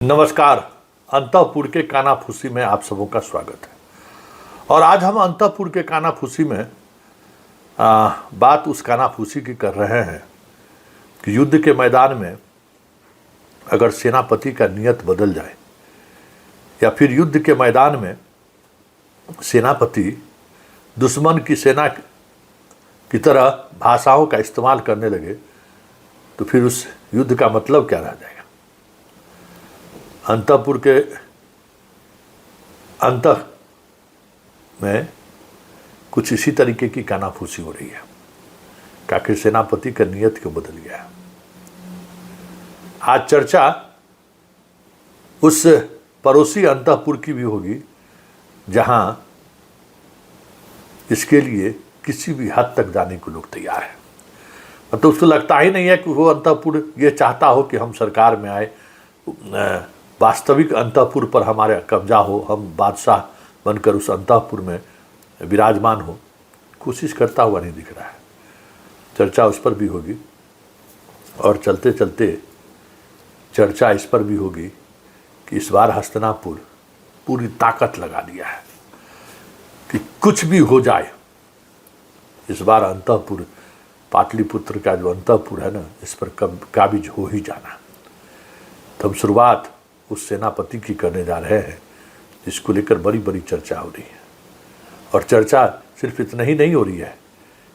नमस्कार। अंतःपुर के कानाफूसी में आप सबों का स्वागत है। और आज हम अंतःपुर के कानाफूसी में बात उस कानाफूसी की कर रहे हैं कि युद्ध के मैदान में अगर सेनापति का नियत बदल जाए या फिर युद्ध के मैदान में सेनापति दुश्मन की सेना की तरह भाषाओं का इस्तेमाल करने लगे तो फिर उस युद्ध का मतलब क्या रह जाएगा। अंतःपुर के अंतः में कुछ इसी तरीके की कानाफूसी हो रही है कि आखिर सेनापति का नियत क्यों बदल गया है। आज चर्चा उस पड़ोसी अंतःपुर की भी होगी जहां इसके लिए किसी भी हद तक जाने को लोग तैयार हैं। तो उसको लगता ही नहीं है कि वो अंतःपुर ये चाहता हो कि हम सरकार में आए, वास्तविक अंतःपुर पर हमारे कब्जा हो, हम बादशाह बनकर उस अंतःपुर में विराजमान हो। कोशिश करता हुआ नहीं दिख रहा है। चर्चा उस पर भी होगी और चलते चलते चर्चा इस पर भी होगी कि इस बार हस्तिनापुर पूरी ताकत लगा दिया है कि कुछ भी हो जाए, इस बार अंतःपुर, पाटलिपुत्र का जो अंतःपुर है ना, इस पर काबिज हो ही जाना। तो हम शुरुआत उस सेनापति की करने जा रहे हैं जिसको लेकर बड़ी बड़ी चर्चा हो रही है। और चर्चा सिर्फ इतना ही नहीं हो रही है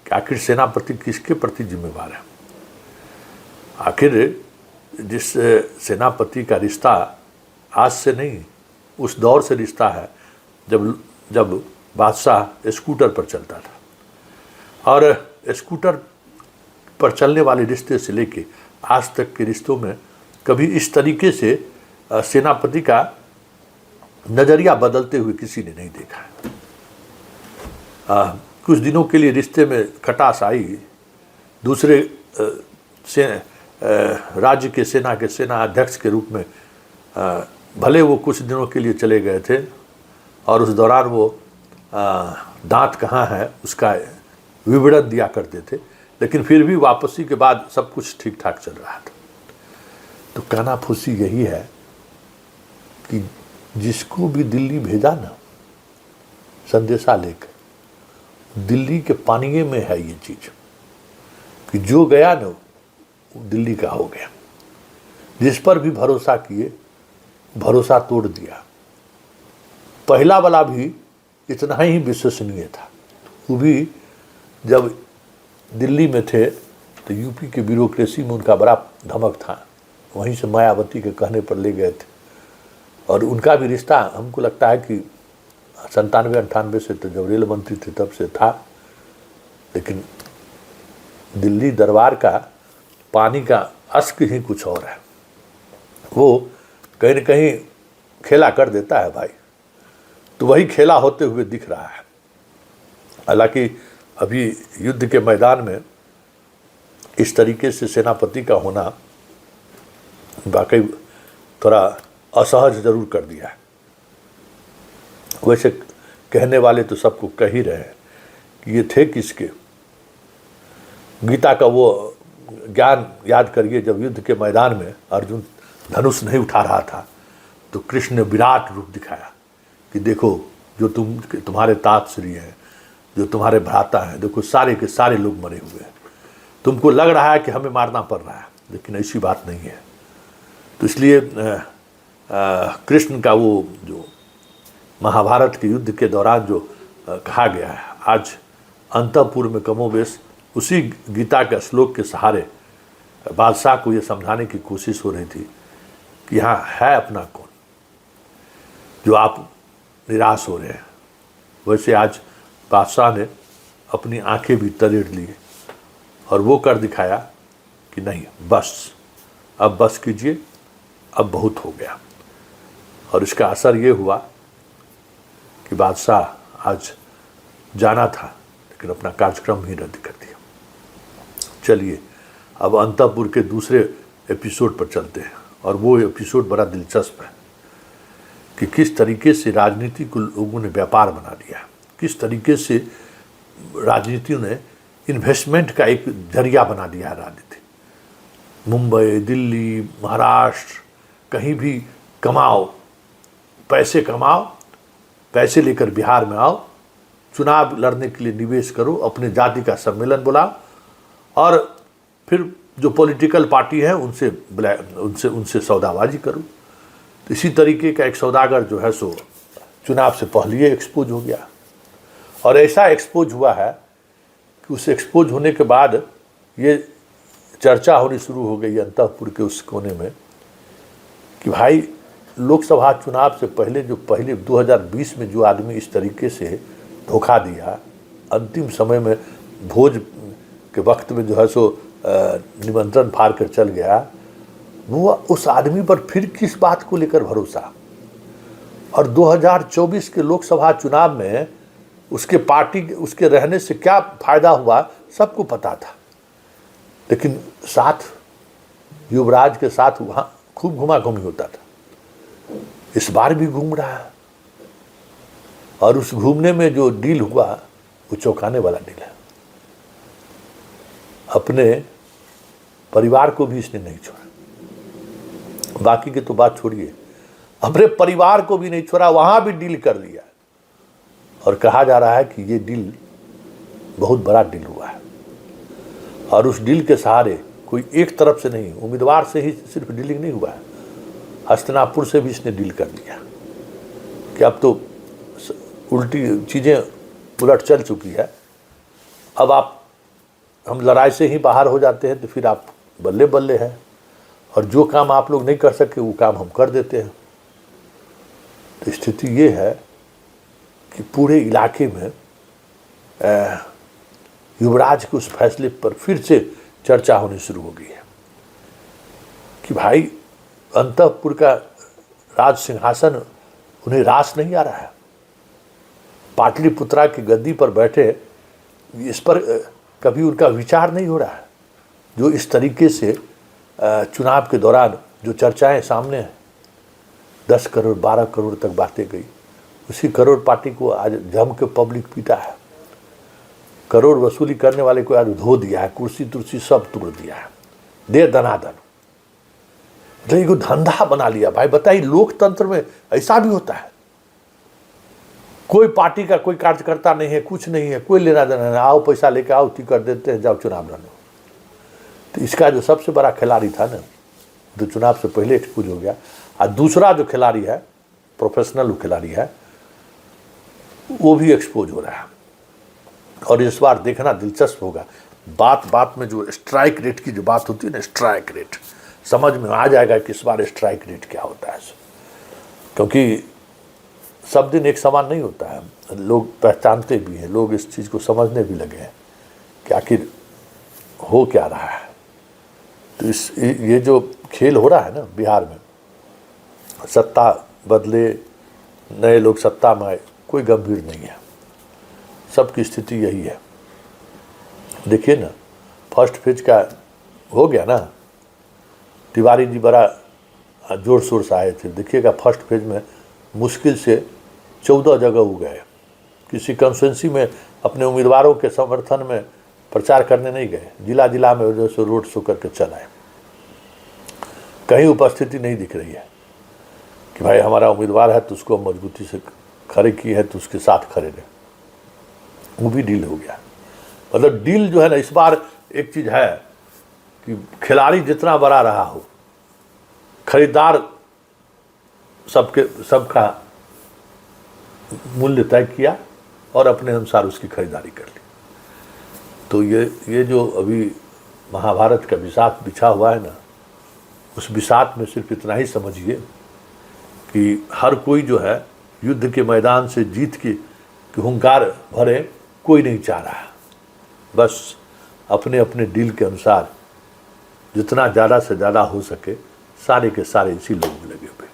कि आखिर सेनापति किसके प्रति जिम्मेवार है। आखिर जिस सेनापति का रिश्ता आज से नहीं, उस दौर से रिश्ता है जब बादशाह स्कूटर पर चलता था। और स्कूटर पर चलने वाले रिश्ते से लेके आज तक के रिश्तों में कभी इस तरीके से सेनापति का नज़रिया बदलते हुए किसी ने नहीं देखा है। कुछ दिनों के लिए रिश्ते में खटास आई, दूसरे राज्य के सेना अध्यक्ष के रूप में भले वो कुछ दिनों के लिए चले गए थे और उस दौरान वो दांत कहाँ है उसका विवरण दिया करते थे, लेकिन फिर भी वापसी के बाद सब कुछ ठीक ठाक चल रहा था। तो कानाफूसी यही है कि जिसको भी दिल्ली भेजा ना संदेशा लेकर, दिल्ली के पानिये में है ये चीज कि जो गया ना वो दिल्ली का हो गया। जिस पर भी भरोसा किए, भरोसा तोड़ दिया। पहला वाला भी इतना ही विश्वसनीय था। वो भी जब दिल्ली में थे तो यूपी के ब्यूरोक्रेसी में उनका बड़ा धमक था। वहीं से मायावती के कहने पर ले गए थे और उनका भी रिश्ता हमको लगता है कि 97-98 से तो जब रेल मंत्री थे तब से था। लेकिन दिल्ली दरबार का पानी का अश्क ही कुछ और है। वो कहीं न कहीं खेला कर देता है भाई। तो वही खेला होते हुए दिख रहा है। हालांकि अभी युद्ध के मैदान में इस तरीके से सेनापति का होना वाकई थोड़ा असहज जरूर कर दिया है। वैसे कहने वाले तो सबको कह ही रहे हैं कि ये थे किसके। गीता का वो ज्ञान याद करिए, जब युद्ध के मैदान में अर्जुन धनुष नहीं उठा रहा था तो कृष्ण ने विराट रूप दिखाया कि देखो जो तुम्हारे तात श्री हैं, जो तुम्हारे भ्राता हैं, देखो सारे के सारे लोग मरे हुए हैं। तुमको लग रहा है कि हमें मारना पड़ रहा है, लेकिन ऐसी बात नहीं है। तो इसलिए कृष्ण का वो जो महाभारत के युद्ध के दौरान जो कहा गया है, आज अंतःपुर में कमोबेश उसी गीता के श्लोक के सहारे बादशाह को ये समझाने की कोशिश हो रही थी कि यहाँ है अपना कौन, जो आप निराश हो रहे हैं। वैसे आज बादशाह ने अपनी आंखें भी तरेड़ ली और वो कर दिखाया कि नहीं, बस अब बस कीजिए, अब बहुत हो गया। और इसका असर ये हुआ कि बादशाह आज जाना था लेकिन अपना कार्यक्रम ही रद्द कर दिया। चलिए अब अंतःपुर के दूसरे एपिसोड पर चलते हैं। और वो एपिसोड बड़ा दिलचस्प है कि किस तरीके से राजनीति को लोगों ने व्यापार बना दिया, किस तरीके से राजनीति ने इन्वेस्टमेंट का एक जरिया बना दिया है राजनीति। मुंबई, दिल्ली, महाराष्ट्र, कहीं भी कमाओ, पैसे कमाओ, पैसे लेकर बिहार में आओ, चुनाव लड़ने के लिए निवेश करो, अपने जाति का सम्मेलन बुलाओ और फिर जो पॉलिटिकल पार्टी है उनसे सौदाबाजी करो। तो इसी तरीके का एक सौदागर जो है सो चुनाव से पहले ही एक्सपोज हो गया। और ऐसा एक्सपोज हुआ है कि उस एक्सपोज होने के बाद ये चर्चा होनी शुरू हो गई अंतःपुर के उस कोने में कि भाई लोकसभा चुनाव से पहले 2020 में जो आदमी इस तरीके से धोखा दिया, अंतिम समय में भोज के वक्त में जो है सो निमंत्रण फाड़ कर चल गया, वो उस आदमी पर फिर किस बात को लेकर भरोसा। और 2024 के लोकसभा चुनाव में उसके पार्टी उसके रहने से क्या फायदा हुआ सबको पता था, लेकिन साथ युवराज के साथ वहाँ खूब घुमाघूमी होता था। इस बार भी घूम रहा है और उस घूमने में जो डील हुआ वो चौंकाने वाला डील है। अपने परिवार को भी इसने नहीं छोड़ा, बाकी के तो बात छोड़िए, अपने परिवार को भी नहीं छोड़ा, वहां भी डील कर लिया। और कहा जा रहा है कि ये डील बहुत बड़ा डील हुआ है और उस डील के सहारे कोई एक तरफ से नहीं, उम्मीदवार से ही सिर्फ डीलिंग नहीं हुआ है, हस्तिनापुर से भी इसने डील कर लिया कि अब तो उल्टी चीज़ें उलट चल चुकी है। अब हम लड़ाई से ही बाहर हो जाते हैं तो फिर आप बल्ले बल्ले हैं और जो काम आप लोग नहीं कर सके वो काम हम कर देते हैं। तो स्थिति ये है कि पूरे इलाके में युवराज के उस फैसले पर फिर से चर्चा होनी शुरू हो गई है कि भाई अंतःपुर का राज सिंहासन उन्हें रास नहीं आ रहा है, पाटलिपुत्रा की गद्दी पर बैठे इस पर कभी उनका विचार नहीं हो रहा है। जो इस तरीके से चुनाव के दौरान जो चर्चाएं सामने हैं, 10 करोड़ 12 करोड़ तक बातें गई, उसी करोड़ पार्टी को आज जम के पब्लिक पीटा है। करोड़ वसूली करने वाले को आज धो दिया है, कुर्सी तुर्सी सब तोड़ दिया है, दे दनादन। मतलब ये धंधा बना लिया। भाई बताइए, लोकतंत्र में ऐसा भी होता है? कोई पार्टी का कोई कार्यकर्ता नहीं है, कुछ नहीं है, कोई लेना देना नहीं, आओ पैसा लेके आओ, टिकट देते हैं, जाओ चुनाव लड़ो। तो इसका जो सबसे बड़ा खिलाड़ी था ना, जो चुनाव से पहले एक्सपोज हो गया, और दूसरा जो खिलाड़ी है, प्रोफेशनल खिलाड़ी है, वो भी एक्सपोज हो रहा है। और इस बार देखना दिलचस्प होगा, बात बात में जो स्ट्राइक रेट की जो बात होती है ना, स्ट्राइक रेट समझ में आ जाएगा कि इस बार स्ट्राइक रेट क्या होता है, क्योंकि सब दिन एक समान नहीं होता है। लोग पहचानते भी हैं, लोग इस चीज़ को समझने भी लगे हैं कि आखिर हो क्या रहा है। तो ये जो खेल हो रहा है ना बिहार में, सत्ता बदले, नए लोग सत्ता में आए, कोई गंभीर नहीं है, सबकी स्थिति यही है। देखिए ना, फर्स्ट फेज का हो गया ना, तिवारी जी बड़ा जोर शोर से आए थे। देखिएगा फर्स्ट फेज में मुश्किल से 14 जगह हो गए, किसी कॉन्स्टिट्यूंसी में अपने उम्मीदवारों के समर्थन में प्रचार करने नहीं गए, जिला जिला में वजह से रोड शो करके चल आए। कहीं उपस्थिति नहीं दिख रही है कि भाई हमारा उम्मीदवार है तो उसको मजबूती से खड़े किए हैं तो उसके साथ खड़े रहे। वो भी डील हो गया। मतलब डील जो है ना, इस बार एक चीज़ है कि खिलाड़ी जितना बड़ा रहा हो, खरीदार सबका मूल्य तय किया और अपने अनुसार उसकी खरीदारी कर ली। तो ये जो अभी महाभारत का बिसात बिछा हुआ है ना, उस बिसात में सिर्फ इतना ही समझिए कि हर कोई जो है युद्ध के मैदान से जीत की हुंकार भरे कोई नहीं चाह रहा है। बस अपने अपने डील के अनुसार जितना ज़्यादा से ज़्यादा हो सके सारे के सारे इसी लोग लगे हुए।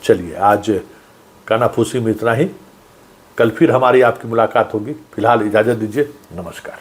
चलिए, आज कानाफूसी में इतना ही। कल फिर हमारी आपकी मुलाकात होगी। फिलहाल इजाज़त दीजिए, नमस्कार।